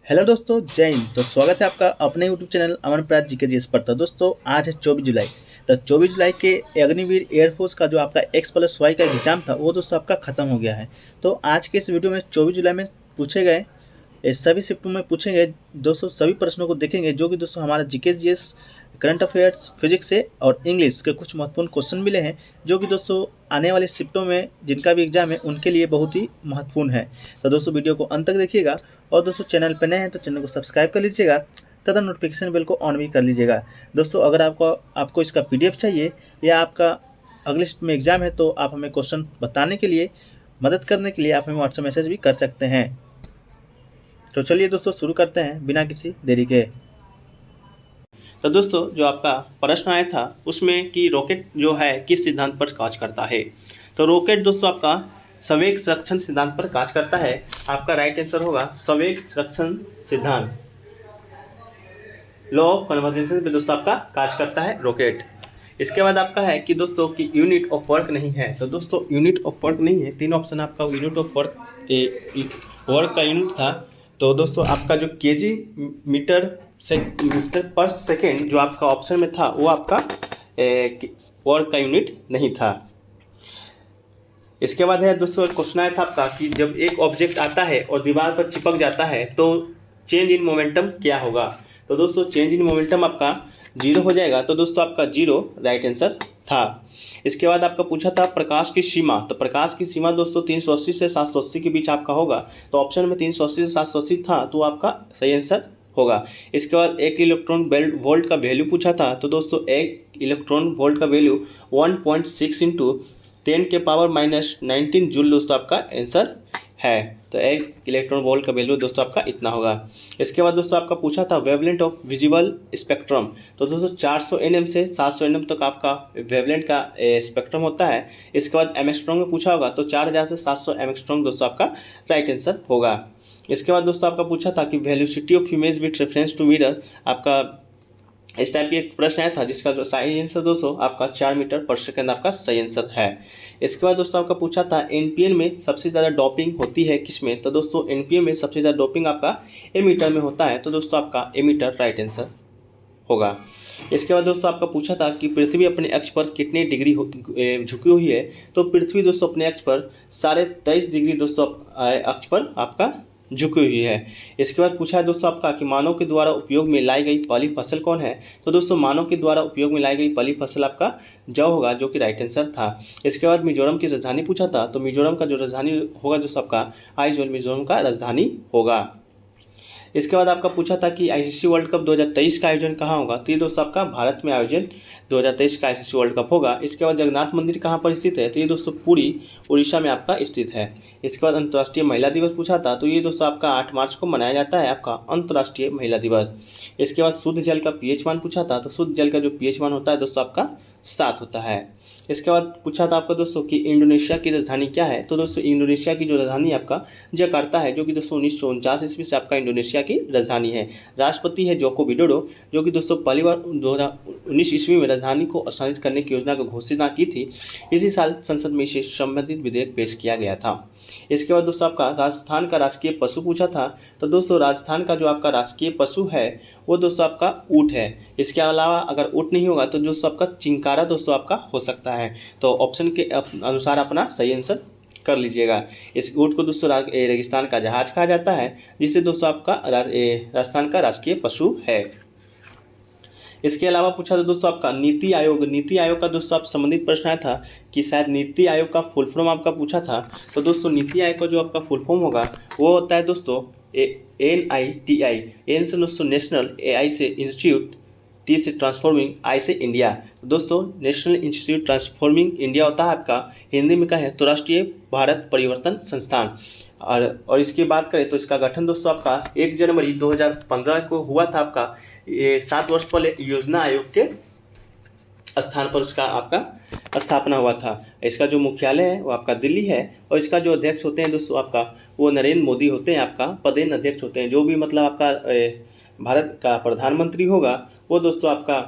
Hello दोस्तों, जय हिंद। तो स्वागत है आपका अपने यूट्यूब चैनल अमन प्राज जी के जी पर। तो दोस्तों आज है 24 जुलाई। तो 24 जुलाई के अग्निवीर एयरफोर्स का जो आपका X+Y का एग्जाम था वो दोस्तों आपका खत्म हो गया है। तो आज के इस वीडियो में 24 जुलाई में पूछे गए सभी शिफ्टों में पूछे गए दोस्तों सभी प्रश्नों को देखेंगे, जो कि दोस्तों हमारा GK GS, current affairs, physics से और इंग्लिश के कुछ महत्वपूर्ण क्वेश्चन मिले हैं, जो कि दोस्तों आने वाले शिफ्टों में जिनका भी एग्जाम है उनके लिए बहुत ही महत्वपूर्ण है। तो दोस्तों वीडियो को अंत तक देखिएगा और दोस्तों चैनल पर नए हैं तो चैनल को सब्सक्राइब कर लीजिएगा तथा नोटिफिकेशन बेल को ऑन भी कर लीजिएगा। दोस्तों अगर आपको इसका PDF चाहिए या आपका अगले शिफ्ट में एग्जाम है तो आप हमें क्वेश्चन बताने के लिए, मदद करने के लिए आप हमें व्हाट्सएप मैसेज भी कर सकते हैं। तो चलिए दोस्तों शुरू करते हैं बिना किसी देरी के। तो दोस्तों जो आपका प्रश्न आया था उसमें कि रॉकेट जो है किस सिद्धांत पर कार्य करता है। तो रॉकेट दोस्तों आपका संवेग संरक्षण सिद्धांत पर कार्य करता है। आपका राइट आंसर होगा संवेग संरक्षण सिद्धांत, लॉ ऑफ कन्वर्जेंस पे दोस्तों आपका कार्य करता है रॉकेट। इसके बाद आपका है कि दोस्तों की यूनिट ऑफ वर्क नहीं है। तो दोस्तों यूनिट ऑफ वर्क नहीं है, तीन ऑप्शन आपका यूनिट ऑफ वर्क वर्क का यूनिट था। तो दोस्तों आपका जो केजी मीटर पर सेकेंड जो आपका ऑप्शन में था वो आपका वर्क का यूनिट नहीं था। इसके बाद है दोस्तों एक क्वेश्चन आया था आपका कि जब एक ऑब्जेक्ट आता है और दीवार पर चिपक जाता है तो चेंज इन मोमेंटम क्या होगा। तो दोस्तों चेंज इन मोमेंटम आपका 0 हो जाएगा। तो दोस्तों आपका 0 राइट आंसर था। इसके बाद आपका पूछा था प्रकाश की सीमा। तो प्रकाश की सीमा दोस्तों 380 से 780 के बीच आपका होगा। तो ऑप्शन में 380 से 780 था तो आपका सही आंसर होगा। इसके बाद एक इलेक्ट्रॉन वोल्ट का वैल्यू पूछा था। तो दोस्तों एक इलेक्ट्रॉन वोल्ट का वैल्यू 1.6 इंटू 10⁻⁻19 जूल दोस्तों आपका आंसर है। तो एक इलेक्ट्रॉन वोल्ट का वैल्यू दोस्तों आपका इतना होगा। इसके बाद दोस्तों आपका पूछा था वेवलेंथ ऑफ विजिबल स्पेक्ट्रम। तो दोस्तों 400 nm से 700 nm तक आपका वेवलेंथ का स्पेक्ट्रम होता है। इसके बाद एमस्ट्रॉन्ग में पूछा होगा तो 4000 से 700 एमस्ट्रॉन्ग दोस्तों आपका राइट आंसर होगा। इसके बाद दोस्तों आपका पूछा था कि velocity of image with reference to mirror. आपका इस टाइप की एक प्रश्न आया था जिसका जो सही आंसर दोस्तों आपका 4 मीटर पर सेकंड आपका सही आंसर है। इसके बाद दोस्तों आपका पूछा था एनपीएन में सबसे ज़्यादा डोपिंग होती है किसमें। तो दोस्तों एनपीएन में सबसे ज़्यादा डोपिंग आपका एमीटर में होता है। तो दोस्तों आपका एमीटर राइट आंसर होगा। इसके बाद दोस्तों आपका पूछा था कि पृथ्वी अपने अक्ष पर कितने डिग्री झुकी हुई है। तो पृथ्वी दोस्तों अपने अक्ष पर 23.5 डिग्री दोस्तों अक्ष पर आपका झुकी हुई है। इसके बाद पूछा है दोस्तों आपका कि मानव के द्वारा उपयोग में लाई गई पहली फसल कौन है। तो दोस्तों मानव के द्वारा उपयोग में लाई गई पहली फसल आपका जौ होगा, जो कि राइट आंसर था। इसके बाद मिजोरम की राजधानी पूछा था। तो मिजोरम का जो राजधानी होगा दोस्तों आपका आइजोल मिजोरम का राजधानी होगा। इसके बाद आपका पूछा था कि आईसीसी वर्ल्ड कप 2023 का आयोजन कहाँ होगा। तो ये दोस्तों आपका भारत में आयोजन 2023 का आईसीसी वर्ल्ड कप होगा। इसके बाद जगन्नाथ मंदिर कहाँ पर स्थित है। तो ये दोस्तों पुरी उड़ीसा में आपका स्थित है। इसके बाद अंतर्राष्ट्रीय महिला दिवस पूछा था। तो ये दोस्तों आपका 8 मार्च को मनाया जाता है आपका अंतर्राष्ट्रीय महिला दिवस। इसके बाद शुद्ध जल का पीएच मान पूछा था। तो शुद्ध जल का जो पीएच मान होता है दोस्तों आपका 7 होता है। इसके बाद पूछा था आपका दोस्तों कि इंडोनेशिया की राजधानी क्या है। तो दोस्तों इंडोनेशिया की जो राजधानी आपका जकार्ता है, जो कि दोस्तों 1949 ईस्वी से आपका इंडोनेशिया की राजधानी है। राष्ट्रपति है जोको विडोडो, जो कि दोस्तों पहली बार 2019 ईस्वी में राजधानी को स्थानांतरित करने की योजना को घोषणा की थी। इसी साल संसद में इसे संबंधित विधेयक पेश किया गया था। इसके बाद दोस्तों आपका राजस्थान का राजकीय पशु पूछा था। तो दोस्तों राजस्थान का जो आपका राजकीय पशु है वो दोस्तों आपका ऊँट है। इसके अलावा अगर ऊँट नहीं होगा तो दोस्तों आपका चिंकारा दोस्तों आपका हो सकता है। तो ऑप्शन के अनुसार अपना सही आंसर कर लीजिएगा। इस ऊँट को दोस्तों रेगिस्तान का जहाज कहा जाता है, जिससे दोस्तों आपका राजस्थान का राजकीय पशु है। इसके अलावा पूछा था दोस्तों आपका नीति आयोग का दोस्तों आप संबंधित प्रश्न आया था कि शायद नीति आयोग का फुल फॉर्म आपका पूछा था। तो दोस्तों नीति आयोग का जो आपका फुल फॉर्म होगा वो होता है दोस्तों NITI। एन से दोस्तों नेशनल, AI से इंस्टीट्यूट, T से ट्रांसफॉर्मिंग, I से इंडिया। तो दोस्तों नेशनल इंस्टीट्यूट ट्रांसफॉर्मिंग इंडिया होता है आपका, हिंदी में क्या है तो राष्ट्रीय भारत परिवर्तन संस्थान। और इसकी बात करें तो इसका गठन दोस्तों आपका 1 जनवरी 2015 को हुआ था आपका। 7 वर्ष पहले योजना आयोग के स्थान पर उसका आपका स्थापना हुआ था। इसका जो मुख्यालय है वो आपका दिल्ली है और इसका जो अध्यक्ष होते हैं दोस्तों आपका वो नरेंद्र मोदी होते हैं, आपका पदेन अध्यक्ष होते हैं। जो भी मतलब आपका भारत का प्रधानमंत्री होगा वो दोस्तों आपका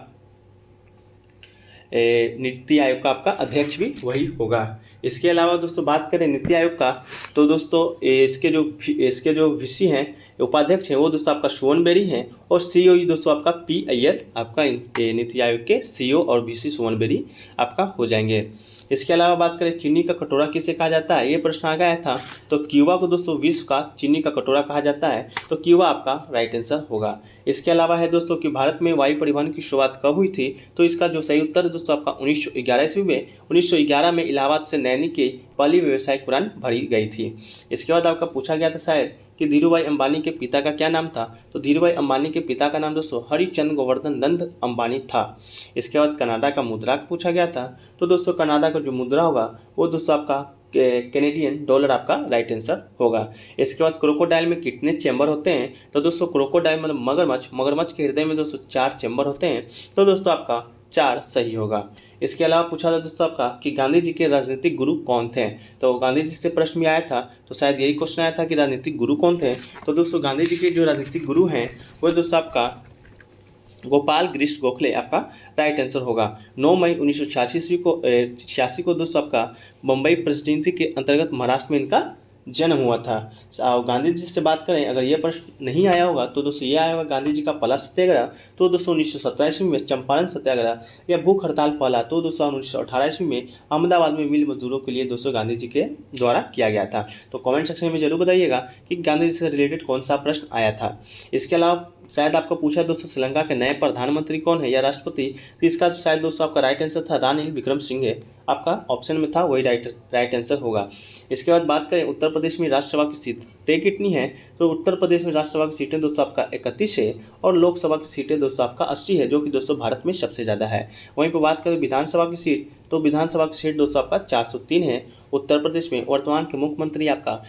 नीति आयोग का आपका अध्यक्ष भी वही होगा। इसके अलावा दोस्तों बात करें नीति आयोग का, तो दोस्तों इसके जो वीसी हैं, उपाध्यक्ष हैं, वो दोस्तों आपका सुवन बेरी हैं, और सीईओ दोस्तों आपका पी अय्यर आपका नीति आयोग के सीईओ और वीसी सुवन बेरी आपका हो जाएंगे। इसके अलावा बात करें चीनी का कटोरा किसे कहा जाता है, ये प्रश्न आ गया था। तो क्यूबा को दोस्तों विश्व का चीनी का कटोरा कहा जाता है, तो क्यूबा आपका राइट आंसर होगा। इसके अलावा है दोस्तों कि भारत में वायु परिवहन की शुरुआत कब हुई थी, तो इसका जो सही उत्तर है दोस्तों आपका 1911 ईस्वी में। 1911 में इलाहाबाद से नैनी की पहली व्यावसायिक उड़ान भरी गई थी। इसके बाद आपका पूछा गया था शायद कि धीरूभाई अंबानी के पिता का क्या नाम था, तो धीरूभाई अंबानी के पिता का नाम दोस्तों हरिचंद गोवर्धन नंद अंबानी था। इसके बाद कनाडा का मुद्रा पूछा गया था, तो दोस्तों कनाडा का जो मुद्रा होगा वो दोस्तों आपका कैनेडियन डॉलर आपका राइट आंसर होगा। इसके बाद क्रोकोडाइल में कितने चैम्बर होते हैं, तो दोस्तों क्रोकोडाइल मतलब मगरमच्छ के हृदय में दोस्तों 4 चैम्बर होते हैं, तो दोस्तों आपका 4 सही होगा। इसके अलावा पूछा था दोस्तों आपका कि गांधी जी के राजनीतिक गुरु कौन थे, तो गांधी जी से प्रश्न भी आया था, तो शायद यही क्वेश्चन आया था कि राजनीतिक गुरु कौन थे। तो दोस्तों गांधी जी के जो राजनीतिक गुरु हैं वो दोस्तों आपका गोपाल कृष्ण गोखले आपका राइट आंसर होगा। 9 मई 1986 को दोस्तों आपका मुंबई प्रेसिडेंसी के अंतर्गत महाराष्ट्र में इनका जन्म हुआ था। और गांधी जी से बात करें, अगर ये प्रश्न नहीं आया होगा तो दोस्तों ये आया होगा गांधी जी का पहला सत्याग्रह, तो दोस्तों 1917 ईस्वी में चंपारण सत्याग्रह, या भूख हड़ताल पहला, तो दोस्तों 1918 ईस्वी में अहमदाबाद में मिल मजदूरों के लिए दोस्तों गांधी जी के द्वारा किया गया था। तो कमेंट सेक्शन में जरूर बताइएगा कि गांधी जी से रिलेटेड कौन सा प्रश्न आया था। इसके अलावा शायद आपको पूछा दोस्तों श्रीलंका के नए प्रधानमंत्री कौन है या राष्ट्रपति, तो इसका शायद दोस्तों आपका राइट आंसर था रानिल विक्रमसिंघे, आपका ऑप्शन में था वही राइट आंसर होगा। इसके बाद बात करें उत्तर प्रदेश में राज्यसभा की सीटें कितनी हैं, तो उत्तर प्रदेश में राज्यसभा की सीटें दोस्तों आपका 31 है, और लोकसभा की सीटें दोस्तों आपका 80 है, जो कि दोस्तों भारत में सबसे ज़्यादा है। वहीं पर बात करें विधानसभा की सीट, तो विधानसभा की सीट दोस्तों आपका 403 है उत्तर प्रदेश में। वर्तमान के मुख्यमंत्री आपका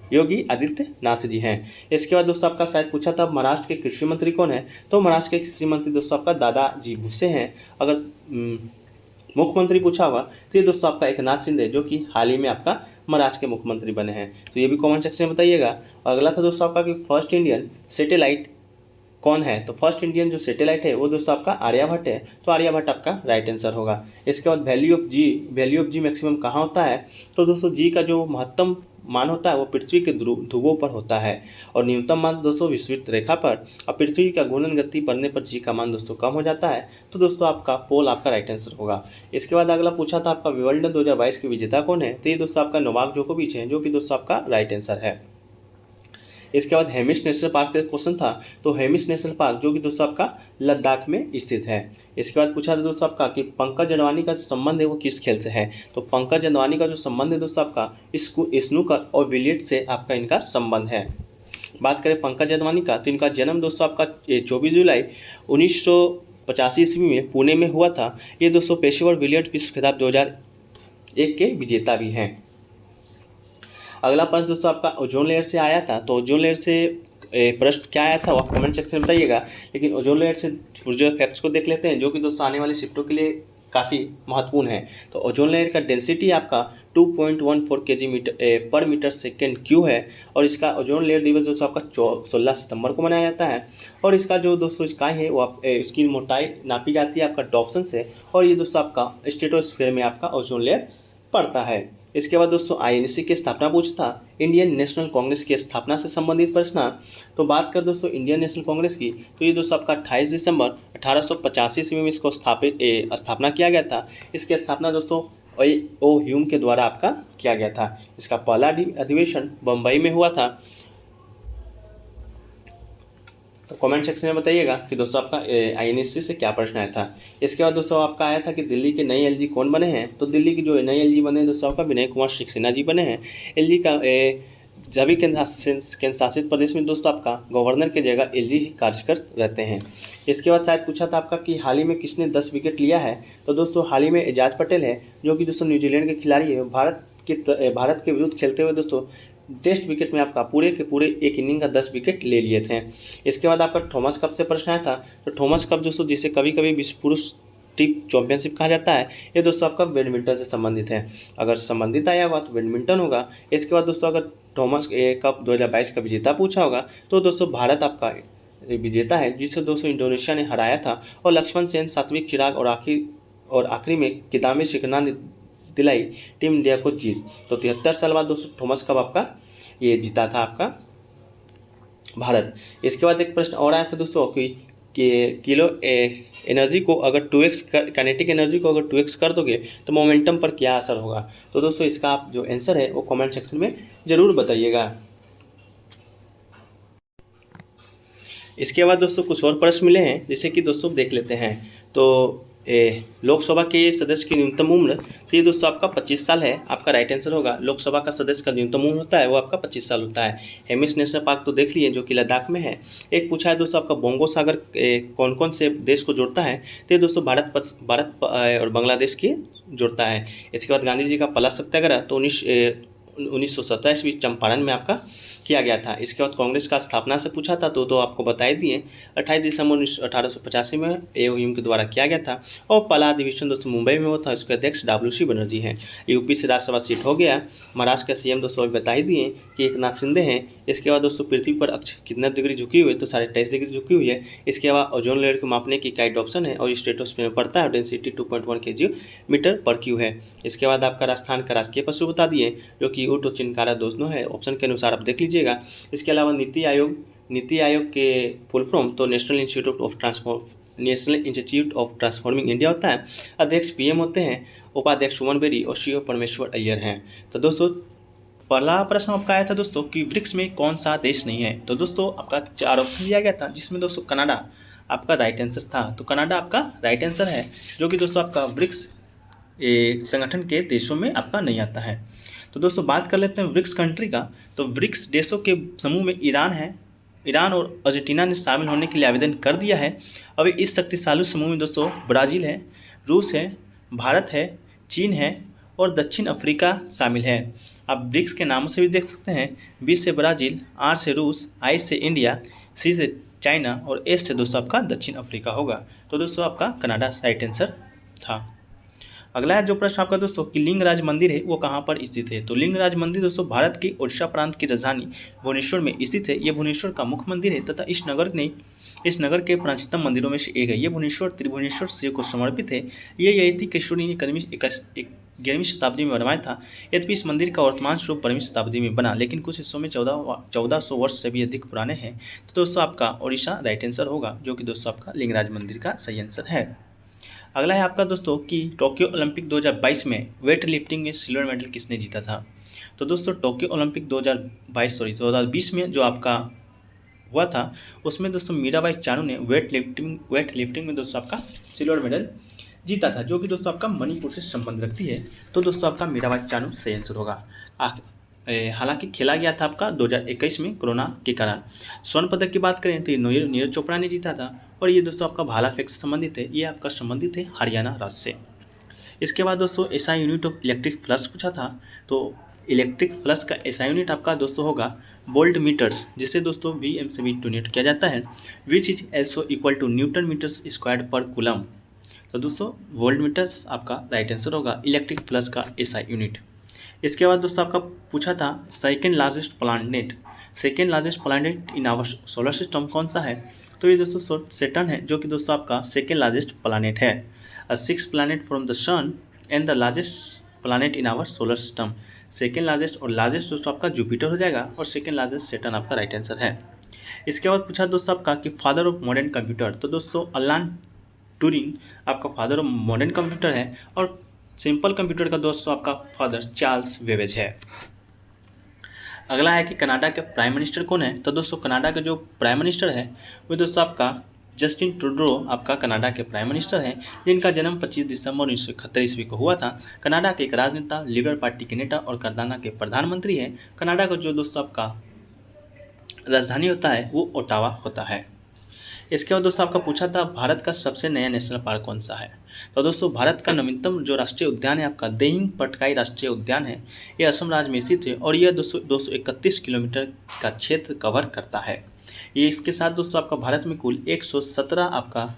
योगी आदित्यनाथ जी हैं। इसके बाद दोस्तों आपका शायद पूछा था महाराष्ट्र के कृषि मंत्री कौन है, तो महाराष्ट्र के कृषि मंत्री दोस्तों आपका दादाजी भुसे हैं। अगर मुख्यमंत्री पूछा हुआ तो ये दोस्तों आपका एकनाथ शिंदे, जो कि हाल ही में आपका महाराष्ट्र के मुख्यमंत्री बने हैं, तो ये भी कमेंट सेक्शन में बताइएगा। अगला था दोस्तों आपका कि फर्स्ट इंडियन सैटेलाइट कौन है, तो फर्स्ट इंडियन जो सैटेलाइट है वो दोस्तों आपका आर्यभट्ट है, तो आर्यभट्ट आपका राइट आंसर होगा। इसके बाद वैल्यू ऑफ जी मैक्सिमम कहाँ होता है, तो दोस्तों जी का जो महत्तम मान होता है वो पृथ्वी के ध्रुवों पर होता है, और न्यूनतम मान दोस्तों विषुवत रेखा पर, और पृथ्वी का घूर्णन गति बढ़ने पर जी का मान दोस्तों कम हो जाता है, तो दोस्तों आपका पोल आपका राइट आंसर होगा। इसके बाद अगला पूछा था आपका विंबलडन 2022 के विजेता कौन है, तो ये दोस्तों आपका नोवाक जोकोविच है, जो कि दोस्तों आपका राइट आंसर है। इसके बाद हेमिश नेशनल पार्क का क्वेश्चन था, तो हेमिश नेशनल पार्क जो कि दोस्तों आपका लद्दाख में स्थित है। इसके बाद पूछा था दोस्तों आपका कि पंकज अडवाणी का संबंध है वो किस खेल से है, तो पंकज अडवाणी का जो संबंध है दोस्तों आपका स्नूकर और बिलियर्ड से आपका इनका संबंध है। बात करें पंकज अडवाणी का, तो इनका जन्म दोस्तों आपका 24 जुलाई 1985 ईस्वी में पुणे में हुआ था। ये दोस्तों पेशेवर बिलियर्ड विश्व खिताब 2001 के विजेता भी हैं। अगला प्रश्न दोस्तों आपका ओजोन लेयर से आया था, तो ओजोन लेयर से प्रश्न क्या आया था वो आप कमेंट सेक्शन में बताइएगा। लेकिन ओजोन लेयर से जो फैक्ट्स को देख लेते हैं, जो कि दोस्तों आने वाली शिफ्टों के लिए काफ़ी महत्वपूर्ण है। तो ओजोन लेयर का डेंसिटी आपका 2.14 kg पर मीटर सेकेंड क्यू है, और इसका ओजोन लेयर दिवस दोस्तों आपका 16 सितंबर को मनाया जाता है। और इसका जो दोस्तों स्काई है वो इसकी मोटाई नापी जाती है आपका डॉप्सन से, और ये दोस्तों आपका स्ट्रेटोस्फीयर में आपका ओजोन लेयर पड़ता है। इसके बाद दोस्तों आईएनसी की स्थापना पूछा था, इंडियन नेशनल कांग्रेस की स्थापना से संबंधित प्रश्न। तो बात कर दोस्तों इंडियन नेशनल कांग्रेस की, तो ये दोस्तों आपका 28 दिसंबर 1885 ईस्वी में इसको स्थापना किया गया था। इसकी स्थापना दोस्तों ओ ह्यूम के द्वारा आपका किया गया था। इसका पहला अधिवेशन बम्बई में हुआ था। तो कमेंट सेक्शन में बताइएगा कि दोस्तों आपका आईएनएससी से क्या प्रश्न आया था। इसके बाद दोस्तों आपका आया था कि दिल्ली के नए एलजी कौन बने हैं, तो दिल्ली की जो नए एलजी बने हैं दोस्तों आपका विनय कुमार सक्सेना जी बने हैं। एलजी का सभी केंद्र शासित प्रदेश में दोस्तों आपका गवर्नर की जगह एलजी ही कार्यरत रहते हैं। इसके बाद शायद पूछा था आपका कि हाल ही में किसने 10 विकेट लिया है, तो दोस्तों हाल ही में एजाज पटेल है, जो कि दोस्तों न्यूजीलैंड के खिलाड़ी है। भारत के विरुद्ध खेलते हुए दोस्तों टेस्ट विकेट में आपका पूरे के पूरे एक इनिंग का 10 विकेट ले लिए थे। इसके बाद आपका थॉमस कप से प्रश्न आया था, तो थॉमस कप दोस्तों जिसे कभी कभी विश्व पुरुष टीम चैंपियनशिप कहा जाता है, ये दोस्तों आपका बैडमिंटन से संबंधित है। अगर संबंधित आया होगा तो बैडमिंटन होगा। इसके बाद दोस्तों अगर थॉमस कप 2022 का विजेता पूछा होगा, तो दोस्तों भारत आपका विजेता है, जिसे दोस्तों इंडोनेशिया ने हराया था। और लक्ष्मण सेन, सात्विक चिराग और आखिरी में किदाम्बी श्रीकांत दिलाई टीम इंडिया को जीत। तो 73 साल बाद दोस्तों थॉमस कप आपका ये जीता था आपका भारत। इसके बाद एक प्रश्न और आया था दोस्तों कि किलो एनर्जी को अगर 2x काइनेटिक एनर्जी को अगर 2x कर दोगे तो मोमेंटम पर क्या असर होगा। तो दोस्तों इसका आप जो आंसर है वो कमेंट सेक्शन में ज़रूर बताइएगा। इसके बाद दोस्तों कुछ और प्रश्न मिले हैं, जैसे कि दोस्तों देख लेते हैं। तो लोकसभा के सदस्य की न्यूनतम उम्र, तो ये दोस्तों आपका 25 साल है। आपका राइट आंसर होगा लोकसभा का सदस्य का न्यूनतम उम्र होता है वो आपका 25 साल होता है। हेमिस नेशनल पार्क तो देख लिए जो कि लद्दाख में है। एक पूछा है दोस्तों आपका बोंगो सागर कौन कौन से देश को जोड़ता है। तो ये दोस्तों भारत और बांग्लादेश की जोड़ता है। इसके बाद गांधी जी का पहला सत्याग्रह तो 1917 ईस्वी चंपारण में आपका किया गया था। इसके बाद कांग्रेस का स्थापना से पूछा था तो आपको बता ही दिए 28 दिसंबर 1885 में एओयू के द्वारा किया गया था। और पहला अधिवेशन दोस्तों मुंबई में हुआ था। इसके अध्यक्ष WC बनर्जी हैं। यूपी से राज्यसभा सीट हो गया। महाराष्ट्र का CM दोस्तों अभी बता ही दिए कि एकनाथ शिंदे हैं। इसके बाद दोस्तों पृथ्वी पर अक्ष कितना डिग्री झुकी हुई है तो 23.5 डिग्री झुकी हुई है। इसके बाद ओजोन लेयर को मापने की इकाई डॉप्सन है और स्ट्रेटोस्फीयर में पड़ता है। डेंसिटी 2.1 kg/m/Q है। इसके बाद आपका राजस्थान का राजकीय पशु बता दिए जो कि ऊँट और चिनकारा दोस्तों है। ऑप्शन के अनुसार आप देख लीजिएगा। इसके अलावा नीति आयोग के फुल फॉर्म तो national institute of transforming India होता है। अध्यक्ष PM होते हैं। उपाध्यक्ष सुमन बेरी और CEO परमेश्वर अय्यर हैं। तो दोस्तों पहला प्रश्न आपका आया था दोस्तों कि ब्रिक्स में कौन सा देश नहीं है। तो दोस्तों आपका 4 ऑप्शन दिया गया था जिसमें दोस्तों कनाडा आपका राइट आंसर था। तो कनाडा आपका राइट आंसर है जो कि दोस्तों आपका ब्रिक्स संगठन के देशों में आपका नहीं आता है। तो दोस्तों बात कर लेते हैं ब्रिक्स कंट्री का। तो ब्रिक्स देशों के समूह में ईरान है। ईरान और अर्जेंटीना ने शामिल होने के लिए आवेदन कर दिया है। अभी इस शक्तिशाली समूह में दोस्तों ब्राज़ील है, रूस है, भारत है, चीन है और दक्षिण अफ्रीका शामिल है। आप ब्रिक्स के नामों से भी देख सकते हैं। B से ब्राज़ील, R से रूस, I से इंडिया, C से चाइना और S से दोस्तों आपका दक्षिण अफ्रीका होगा। तो दोस्तों आपका कनाडा राइट आंसर था। अगला है जो प्रश्न आपका दोस्तों कि लिंगराज मंदिर है वो कहाँ पर स्थित है। तो लिंगराज मंदिर दोस्तों भारत के उड़ीसा प्रांत की राजधानी भुवनेश्वर में स्थित है। ये भुवनेश्वर का मुख्य मंदिर है तथा इस नगर के प्राचीनतम मंदिरों में से एक है। ये भुवनेश्वर त्रिभुवनेश्वर शिव को समर्पित है। ये यति केशरी ने 11वीं शताब्दी में बनवाया था। यद्यपि इस मंदिर का वर्तमान स्वरूप 12वीं शताब्दी में बना, लेकिन कुछ हिस्सों में 1400 वर्ष से भी अधिक पुराने हैं। तो दोस्तों आपका उड़ीसा राइट आंसर होगा जो कि दोस्तों आपका लिंगराज मंदिर का सही आंसर है। अगला है आपका दोस्तों कि टोक्यो ओलंपिक 2022 में वेट लिफ्टिंग में सिल्वर मेडल किसने जीता था। तो दोस्तों टोक्यो ओलंपिक 2020 में जो आपका हुआ था उसमें दोस्तों मीराबाई चानू ने वेट लिफ्टिंग में दोस्तों आपका सिल्वर मेडल जीता था जो कि दोस्तों आपका मणिपुर से संबंध रखती है। तो दोस्तों आपका मीराबाई चानू सही आंसर होगा। हालांकि खेला गया था आपका 2021 में कोरोना के कारण। स्वर्ण पदक की बात करें तो ये नीरज चोपड़ा ने जीता था और ये दोस्तों आपका भाला फेंक से संबंधित है। ये आपका संबंधित है हरियाणा राज्य से। इसके बाद दोस्तों SI unit of electric flux पूछा था। तो इलेक्ट्रिक फ्लक्स का SI यूनिट आपका दोस्तों होगा वोल्ट मीटर्स, जिसे दोस्तों VM से भी डोनेट किया जाता है। Which is also equal to newton metres squared per coulomb. तो दोस्तों वोल्ट मीटर्स आपका राइट आंसर होगा इलेक्ट्रिक फ्लक्स का SI यूनिट। इसके बाद दोस्तों आपका पूछा था second largest planet in our solar system कौन सा है। तो ये दोस्तों सैटर्न है जो कि दोस्तों आपका सेकेंड लार्जेस्ट प्लैनेट है। 6 planet from the sun and the largest planet in our solar system. Second largest और लार्जेस्ट दोस्तों आपका जुपिटर हो जाएगा और सेकेंड लार्जेस्ट सैटर्न आपका राइट आंसर है। इसके बाद पूछा दोस्तों आपका कि फादर ऑफ मॉडर्न कंप्यूटर। तो दोस्तों अलान ट्यूरिंग आपका फादर ऑफ मॉडर्न कंप्यूटर है और सिंपल कंप्यूटर का दोस्तों आपका फादर चार्ल्स बेबेज है। अगला है कि कनाडा के प्राइम मिनिस्टर कौन है। तो दोस्तों कनाडा के जो प्राइम मिनिस्टर है वो दोस्तों आपका जस्टिन ट्रूडो आपका कनाडा के प्राइम मिनिस्टर हैं, जिनका जन्म 25 दिसंबर 1971 ईस्वी को हुआ था। कनाडा के एक राजनेता, लिबरल पार्टी के नेता और कनाडा के प्रधानमंत्री हैं। कनाडा का जो दोस्तों आपका राजधानी होता है वो ओटावा होता है। इसके बाद दोस्तों आपका पूछा था भारत का सबसे नया नेशनल पार्क कौन सा है। तो दोस्तों भारत का नवीनतम जो राष्ट्रीय उद्यान है आपका देहिंग पटकाई राष्ट्रीय उद्यान है। ये असम राज्य में स्थित है और यह 231 किलोमीटर का क्षेत्र कवर करता है। ये इसके साथ दोस्तों आपका भारत में कुल 117 आपका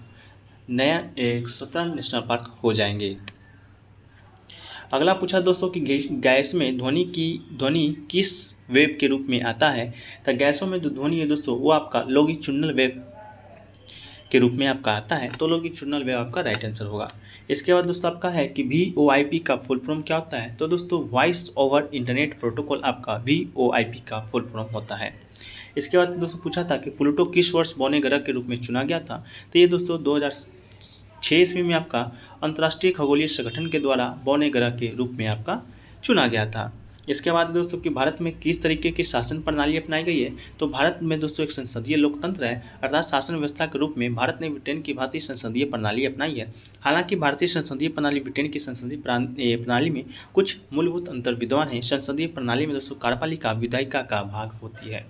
नया 117 नेशनल पार्क हो जाएंगे। अगला पूछा दोस्तों कि गैस में ध्वनि किस वेव के रूप में आता है। तो गैसों में जो ध्वनि है दोस्तों वो आपका लॉन्गिट्यूडिनल वेव के रूप में आपका आता है तो लॉन्गिट्यूडिनल वेव आपका राइट आंसर होगा। इसके बाद दोस्तों आपका है कि VoIP का फुल फॉर्म क्या होता है, तो दोस्तों वॉइस ओवर इंटरनेट प्रोटोकॉल आपका VoIP का फुल फॉर्म होता है। इसके बाद दोस्तों पूछा था कि प्लूटो किस वर्ष बौने ग्रह के रूप में चुना गया था, तो ये दोस्तों 2006 ईस्वी में आपका अंतर्राष्ट्रीय खगोलीय संगठन के द्वारा बौने ग्रह के रूप में आपका चुना गया था। इसके बाद दोस्तों कि भारत में किस तरीके की शासन प्रणाली अपनाई गई है, तो भारत में दोस्तों एक संसदीय लोकतंत्र है, अर्थात शासन व्यवस्था के रूप में भारत ने ब्रिटेन की भारतीय संसदीय प्रणाली अपनाई है। हालांकि भारतीय संसदीय प्रणाली ब्रिटेन की संसदीय प्रणाली में कुछ मूलभूत अंतर विद्यमान है। संसदीय प्रणाली में दोस्तों कार्यपालिका विधायिका का भाग होती है।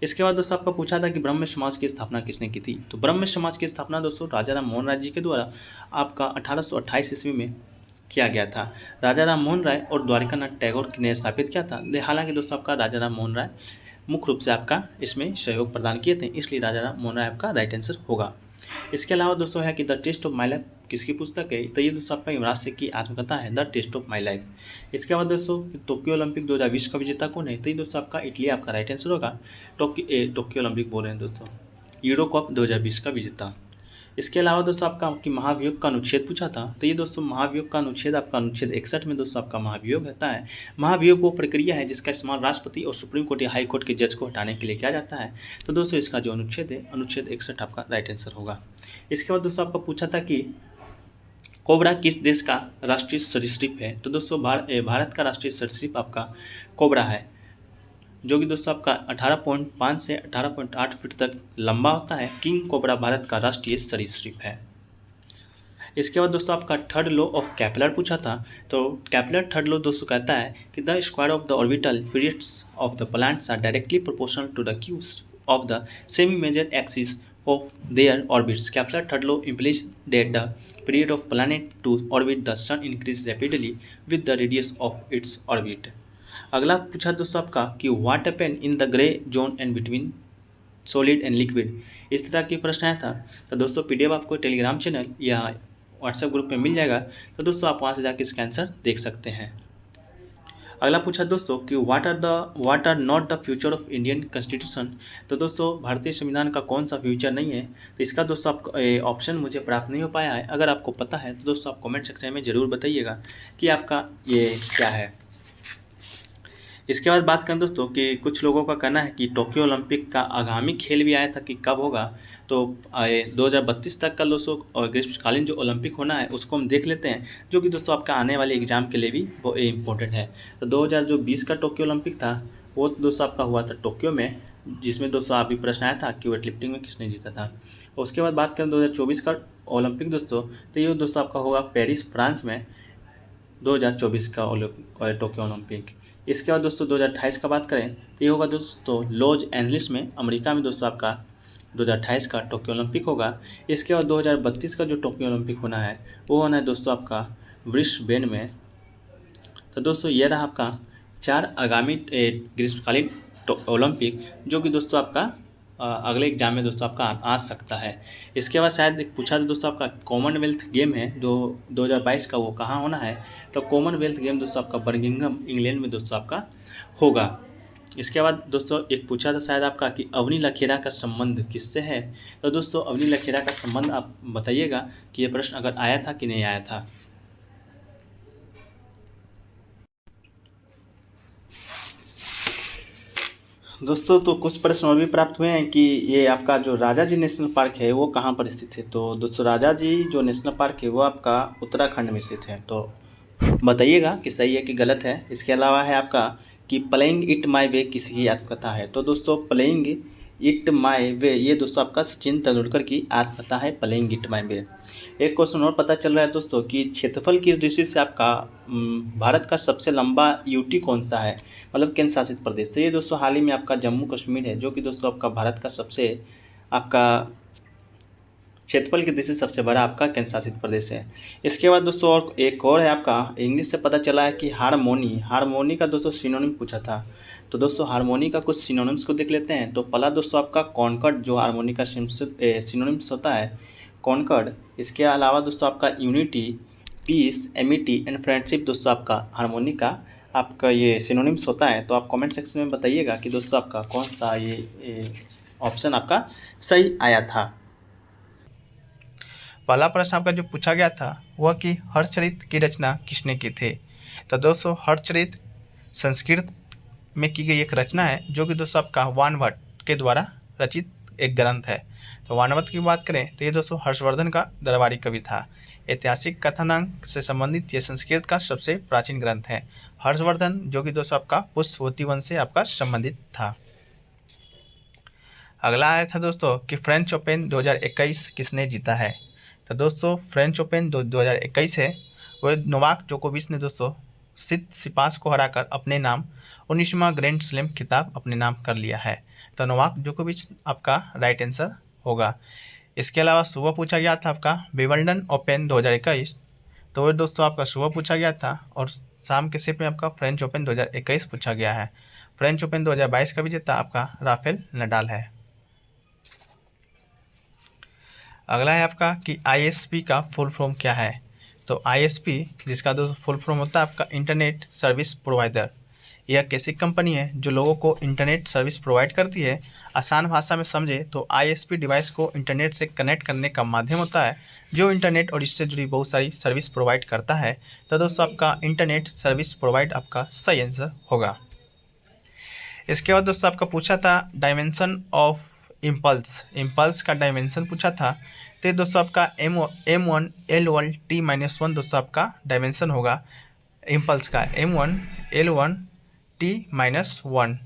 इसके बाद दोस्तों आपका पूछा था कि ब्रह्म समाज की स्थापना किसने की थी, तो ब्रह्म समाज की स्थापना दोस्तों राजा राम मोहन राय जी के द्वारा आपका 1828 ईस्वी में किया गया था। राजा राम मोहन राय और द्वारिकानाथ टैगोर ने स्थापित किया था। हालांकि दोस्तों आपका राजा राम मोहन राय मुख्य रूप से आपका इसमें सहयोग प्रदान किए थे, इसलिए राजा राम मोहन राय आपका राइट आंसर होगा। इसके अलावा दोस्तों है कि the test of my life किसकी पुस्तक है, तो ये दोस्तों आपका युवराज सिंह की आत्मकथा है the test of my life. इसके बाद दोस्तों टोक्यो ओलंपिक 2020 का विजेता कौन है, तो ये दोस्तों आपका इटली आपका राइट आंसर होगा। टोक्यो ओलंपिक बोल रहे हैं दोस्तों, यूरो कप 2020 का विजेता। इसके अलावा दोस्तों आपका कि महाभियोग का अनुच्छेद पूछा था, तो ये दोस्तों महाभियोग का अनुच्छेद आपका अनुच्छेद 61 में दोस्तों आपका महाभियोग होता है। महाभियोग वो प्रक्रिया है जिसका इस्तेमाल राष्ट्रपति और सुप्रीम कोर्ट या हाई कोर्ट के जज को हटाने के लिए किया जाता है। तो दोस्तों इसका जो अनुच्छेद है अनुच्छेद 61 आपका राइट आंसर होगा। इसके बाद दोस्तों आपका पूछा था कि कोबरा किस देश का राष्ट्रीय सरीसृप है, तो दोस्तों भारत का राष्ट्रीय सरीसृप आपका कोबरा है, जो कि दोस्तों आपका 18.5 से 18.8 फीट तक लंबा होता है। किंग कोबरा भारत का राष्ट्रीय सरीसृप है। इसके बाद दोस्तों आपका थर्ड लॉ ऑफ कैपलर पूछा था, तो कैपलर थर्ड लॉ दोस्तों कहता है कि the square of the orbital periods of the planets are directly proportional to the cubes of the semi major axis of their orbits. Kepler third law implies that the period of planet to orbit the sun increases rapidly with the radius of its orbit. अगला पूछा दोस्तों आपका कि what happen in the grey zone and between solid and liquid, इस तरह के प्रश्न आया था। तो दोस्तों पीडीएफ आपको टेलीग्राम चैनल या व्हाट्सएप ग्रुप में मिल जाएगा, तो दोस्तों आप वहाँ से जाकर इसका आंसर देख सकते हैं। अगला पूछा दोस्तों कि what are not the feature of Indian constitution, तो दोस्तों भारतीय संविधान का कौन सा फ्यूचर नहीं है, तो इसका दोस्तों आपको ऑप्शन मुझे प्राप्त नहीं हो पाया है। अगर आपको पता है तो दोस्तों आप कमेंट सेक्शन में ज़रूर बताइएगा कि आपका ये क्या है। इसके बाद बात करें दोस्तों कि कुछ लोगों का कहना है कि टोक्यो ओलंपिक का आगामी खेल भी आया था कि कब होगा, तो 2032 तक का दोस्तों ग्रीष्मकालीन जो ओलंपिक होना है उसको हम देख लेते हैं, जो कि दोस्तों आपका आने वाले एग्जाम के लिए भी वो इम्पोर्टेंट है। तो 2020 का टोक्यो ओलंपिक था वो दोस्तों आपका हुआ था टोक्यो में, जिसमें दोस्तों अभी प्रश्न आया था कि वेट लिफ्टिंग में किसने जीता था। उसके बाद बात करें 2024 का ओलंपिक दोस्तों, तो ये दोस्तों आपका होगा पेरिस फ्रांस में 2024 का टोक्यो ओलंपिक। इसके बाद दोस्तों 2028 का बात करें तो ये होगा दोस्तों लॉस एंजलिस में अमेरिका में दोस्तों आपका 2028 का टोक्यो ओलंपिक होगा। इसके बाद 2032 का जो टोक्यो ओलंपिक होना है वो होना है दोस्तों आपका ब्रिस्बेन में। तो दोस्तों ये रहा आपका 4 आगामी ग्रीष्मकालीन ओलंपिक, जो कि दोस्तों आपका अगले एग्जाम में दोस्तों आपका आ सकता है। इसके बाद शायद एक पूछा था दोस्तों आपका कॉमनवेल्थ गेम है जो 2022 का वो कहाँ होना है, तो कॉमनवेल्थ गेम दोस्तों आपका बर्मिंघम इंग्लैंड में दोस्तों आपका होगा। इसके बाद दोस्तों एक पूछा था शायद आपका कि अवनी लखेरा का संबंध किससे है, तो दोस्तों अवनी लखेरा का संबंध आप बताइएगा कि ये प्रश्न अगर आया था कि नहीं आया था। दोस्तों तो कुछ प्रश्न और भी प्राप्त हुए हैं कि ये आपका जो राजा जी नेशनल पार्क है वो कहाँ पर स्थित है, तो दोस्तों राजा जी जो नेशनल पार्क है वो आपका उत्तराखंड में स्थित है, तो बताइएगा कि सही है कि गलत है। इसके अलावा है आपका कि प्लेइंग इट माई वे किसकी आत्मकथा है, तो दोस्तों प्लेइंग इट माई वे ये दोस्तों आपका सचिन तेंदुलकर की आत्मकथा है प्लेइंग इट माई वे। एक क्वेश्चन और पता चल रहा है दोस्तों कि क्षेत्रफल की दृष्टि से आपका भारत का सबसे लंबा यूटी कौन सा है, मतलब केंद्र शासित प्रदेश, तो ये दोस्तों हाल ही में आपका जम्मू कश्मीर है, जो कि दोस्तों आपका भारत का सबसे आपका क्षेत्रफल की दृष्टि से सबसे बड़ा आपका केंद्र शासित प्रदेश है। इसके बाद दोस्तों और एक और है आपका इंग्लिश से पता चला है कि हारमोनी का दोस्तों सिनोनिम पूछा था, तो दोस्तों हारमोनी का कुछ सिनोनिम्स को देख लेते हैं। तो पहला दोस्तों आपका कॉन्कर्ड जो हारमोनी का सिनोनिम्स होता है कॉन्कर्ड। इसके अलावा दोस्तों आपका unity, peace, amity and friendship दोस्तों आपका हारमोनी का आपका ये सिनोनिम्स होता है। तो आप कमेंट सेक्शन में बताइएगा कि दोस्तों आपका कौन सा ये ऑप्शन आपका सही आया था। पहला प्रश्न आपका जो पूछा गया था वह कि हर्षचरित की रचना किसने की थी। तो दोस्तों हर्षचरित संस्कृत में की गई एक रचना है जो कि दोस्तों आपका वानभट्ट के द्वारा रचित एक ग्रंथ है। तो वानभट्ट की बात करें तो ये दोस्तों हर्षवर्धन का दरबारी कवि था। ऐतिहासिक कथनांक से संबंधित ये संस्कृत का सबसे प्राचीन ग्रंथ है। हर्षवर्धन जो कि दोस्तों आपका पुष्पवती वंश से आपका संबंधित था। अगला आया था दोस्तों कि फ्रेंच ओपन 2021 किसने जीता है। तो दोस्तों फ्रेंच ओपन 2021 है वह नोवाक जोकोविच ने दोस्तों सिपास को हराकर अपने नाम 19वां ग्रैंड स्लैम खिताब अपने नाम कर लिया है। तो नोवाक जोकोविच आपका राइट आंसर होगा। इसके अलावा सुबह पूछा गया था आपका विंबलडन ओपन 2021, तो वो दोस्तों आपका सुबह पूछा गया था और शाम के शिफ्ट में आपका फ्रेंच ओपन 2021 पूछा गया है। फ्रेंच ओपन 2022 का विजेता आपका राफेल नडाल है। अगला है आपका कि ISP का फुल फॉर्म क्या है। तो ISP जिसका दोस्तों फुल फॉर्म होता है आपका इंटरनेट सर्विस प्रोवाइडर। यह कैसी कंपनी है जो लोगों को इंटरनेट सर्विस प्रोवाइड करती है। आसान भाषा में समझे तो ISP डिवाइस को इंटरनेट से कनेक्ट करने का माध्यम होता है जो इंटरनेट और इससे जुड़ी बहुत सारी सर्विस प्रोवाइड करता है। तो दोस्तों आपका इंटरनेट सर्विस प्रोवाइड आपका सही आंसर होगा। इसके बाद दोस्तों आपका पूछा था डायमेंशन ऑफ इम्पल्स का डायमेंशन पूछा था। तो दोस्तों आपका M1 L1 T-1 दोस्तों आपका डायमेंशन होगा इम्पल्स का। M1 L1 T-1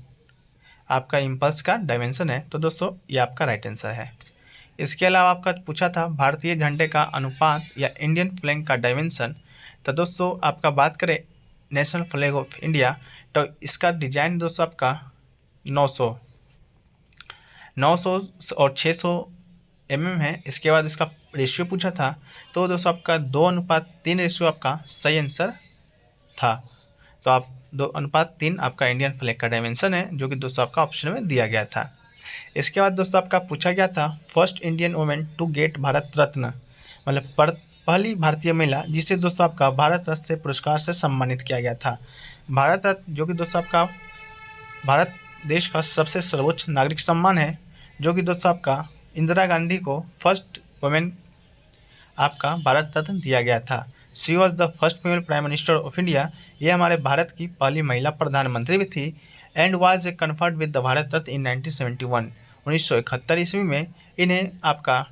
आपका इम्पल्स का डायमेंशन है। तो दोस्तों ये आपका राइट आंसर है। इसके अलावा आपका पूछा था भारतीय झंडे का अनुपात या इंडियन फ्लैग का डायमेंशन। तो दोस्तों आपका बात करें नेशनल फ्लैग ऑफ इंडिया तो इसका डिजाइन दोस्तों आपका 900 और 600 mm है। इसके बाद इसका रेशियो पूछा था तो दोस्तों आपका 2:3 रेशियो आपका सही आंसर था। तो आप 2:3 आपका इंडियन फ्लैग का डायमेंशन है जो कि दोस्तों आपका ऑप्शन में दिया गया था। इसके बाद दोस्तों आपका पूछा गया था first Indian women to get Bharat Ratna, मतलब पहली भारतीय महिला जिसे दोस्तों आपका भारत रत्न से पुरस्कार से सम्मानित किया गया था। भारत रत्न जो कि दोस्तों आपका भारत देश का सबसे सर्वोच्च नागरिक सम्मान है जो कि दोस्तों आपका इंदिरा गांधी को फर्स्ट वुमेन आपका भारत रत्न दिया गया था। She was the first female prime minister of India. ये हमारे भारत की पहली महिला प्रधानमंत्री भी थी। And was conferred with the Bharat Ratna in 1971 1971 ईस्वी में इन्हें आपका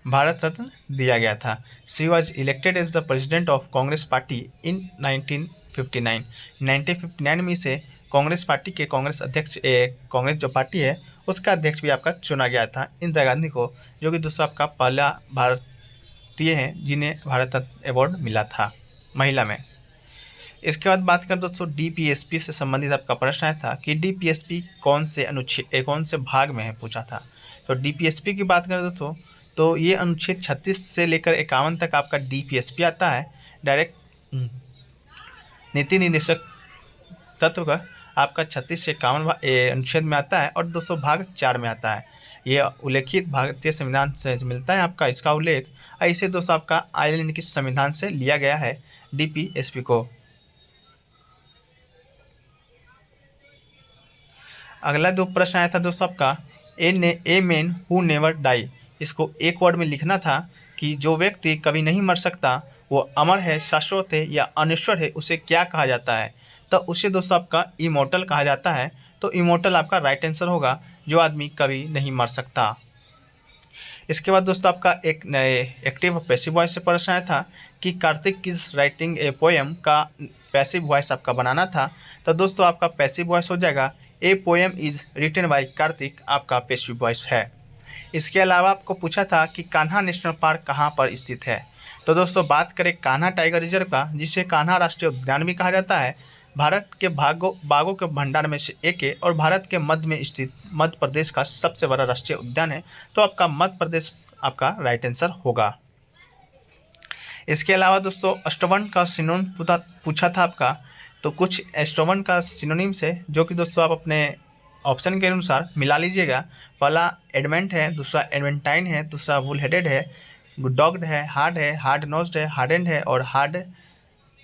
भारत रत्न दिया गया था। She was elected as the president of Congress party in 1959 में से कांग्रेस पार्टी के कांग्रेस अध्यक्ष कांग्रेस जो पार्टी है उसका अध्यक्ष भी आपका चुना गया था इंदिरा गांधी को, जो कि दोस्तों आपका पहला भारतीय हैं जिन्हें भारत रत्न अवार्ड मिला था महिला में। इसके बाद बात करें दोस्तों DPSP से संबंधित आपका प्रश्न आया था कि DPSP कौन से अनुच्छेद कौन से भाग में है पूछा था। तो DPSP की बात करें दोस्तों तो ये अनुच्छेद 36 से लेकर 51 तक आपका DPSP आता है। डायरेक्ट नीति निर्देशक तत्व का आपका 36 से 51 अनुच्छेद में आता है और 200 भाग 4 में आता है। ये उल्लेखित भारतीय संविधान से मिलता है आपका इसका उल्लेख। ऐसे दोस्तों आपका आयरलैंड के संविधान से लिया गया है DPSP को। अगला जो प्रश्न आया था दोस्तों आपका a man who never die, इसको एक वर्ड में लिखना था कि जो व्यक्ति कभी नहीं मर सकता वो अमर है, शाश्वत है या अनश्वर है, उसे क्या कहा जाता है। तो उसे दोस्तों आपका इमोर्टल कहा जाता है। तो इमोर्टल आपका राइट आंसर होगा, जो आदमी कभी नहीं मर सकता। इसके बाद दोस्तों आपका एक नए एक्टिव पैसिव वॉइस से प्रश्न आया था कि Kartik is writing a poem का पैसिव वॉइस आपका बनाना था। तो दोस्तों आपका पैसिव वॉइस हो जाएगा a poem is written by Kartik, आपका पैसिव वॉइस है। इसके अलावा आपको पूछा था कि कान्हा नेशनल पार्क कहाँ पर स्थित है। तो दोस्तों बात करें कान्हा टाइगर रिजर्व का, जिसे कान्हा राष्ट्रीय उद्यान भी कहा जाता है, भारत के बाघों के भंडार में से एक है और भारत के मध्य में स्थित मध्य प्रदेश का सबसे बड़ा राष्ट्रीय उद्यान है। तो आपका मध्य प्रदेश आपका राइट आंसर होगा। इसके अलावा दोस्तों अष्टवर्ण का सिनोनिम पूछा था आपका। तो कुछ अष्टवर्ण का सिनोनिम्स है जो कि दोस्तों आप अपने ऑप्शन के अनुसार मिला लीजिएगा। पहला एडमेंट है, दूसरा एडवेंटाइन है, दूसरा वुल हेडेड है, डॉग्ड है, हार्ड नोज्ड है, हार्डेंड है और हार्ड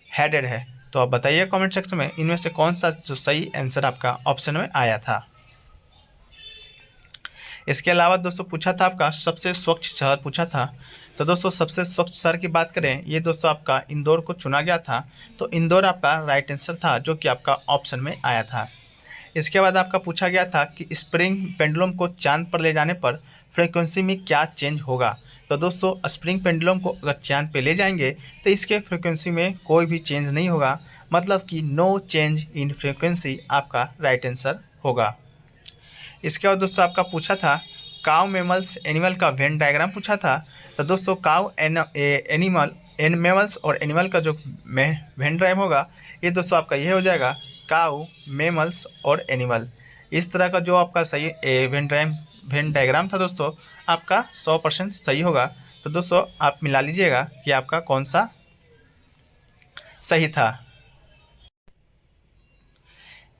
हेडेड है। तो आप बताइए कमेंट सेक्शन में इनमें से कौन सा जो सही आंसर आपका ऑप्शन में आया था। इसके अलावा दोस्तों पूछा था आपका सबसे स्वच्छ शहर पूछा था। तो दोस्तों सबसे स्वच्छ शहर की बात करें, ये दोस्तों आपका इंदौर को चुना गया था। तो इंदौर आपका राइट आंसर था, जो कि आपका ऑप्शन में आया था। इसके बाद आपका पूछा गया था कि स्प्रिंग पेंडुलम को चांद पर ले जाने पर फ्रीक्वेंसी में क्या चेंज होगा। तो दोस्तों स्प्रिंग पेंडुलम को अगर चांद पे ले जाएंगे तो इसके फ्रीक्वेंसी में कोई भी चेंज नहीं होगा, मतलब कि नो चेंज इन फ्रीक्वेंसी आपका राइट आंसर होगा। इसके बाद दोस्तों आपका पूछा था काउ मेमल्स एनिमल का वेन डायग्राम पूछा था। तो दोस्तों काउ एनिमल मेमल्स और एनिमल का जो वेन डायग्राम होगा, ये दोस्तों आपका ये हो जाएगा काउ मेमल्स और एनिमल। इस तरह का जो आपका सही वेन डायग्राम था दोस्तों, आपका 100% सही होगा। तो दोस्तों आप मिला लीजिएगा कि आपका कौन सा सही था।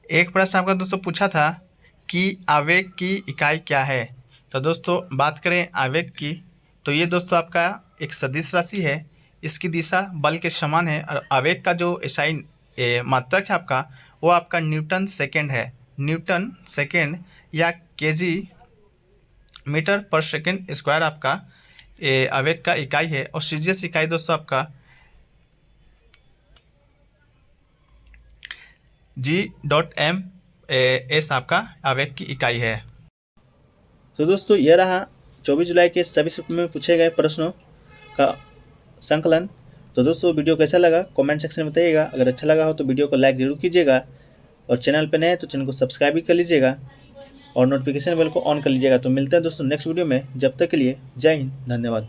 एक प्रश्न आपका दोस्तों पूछा था कि आवेग की इकाई क्या है। तो दोस्तों बात करें आवेग की, तो ये दोस्तों आपका एक सदिश राशि है। इसकी दिशा बल के समान है और आवेग का जो एसआई मात्रक है आपका, वो आपका न्यूटन सेकेंड है। न्यूटन सेकेंड या केजी मीटर पर सेकेंड स्क्वायर आपका आवेग का इकाई है। और सीजीएस इकाई दोस्तों आपका G.m.s आपका आवेग की इकाई है। तो दोस्तों यह रहा 24 जुलाई के सभी सूत्र में पूछे गए प्रश्नों का संकलन। तो दोस्तों वीडियो कैसा लगा कमेंट सेक्शन में बताइएगा। अगर अच्छा लगा हो तो वीडियो को लाइक जरूर कीजिएगा, और चैनल पर नए हैं तो चैनल को सब्सक्राइब भी कर लीजिएगा और नोटिफिकेशन बेल को ऑन कर लीजिएगा। तो मिलते हैं दोस्तों नेक्स्ट वीडियो में, जब तक के लिए जय हिंद, धन्यवाद।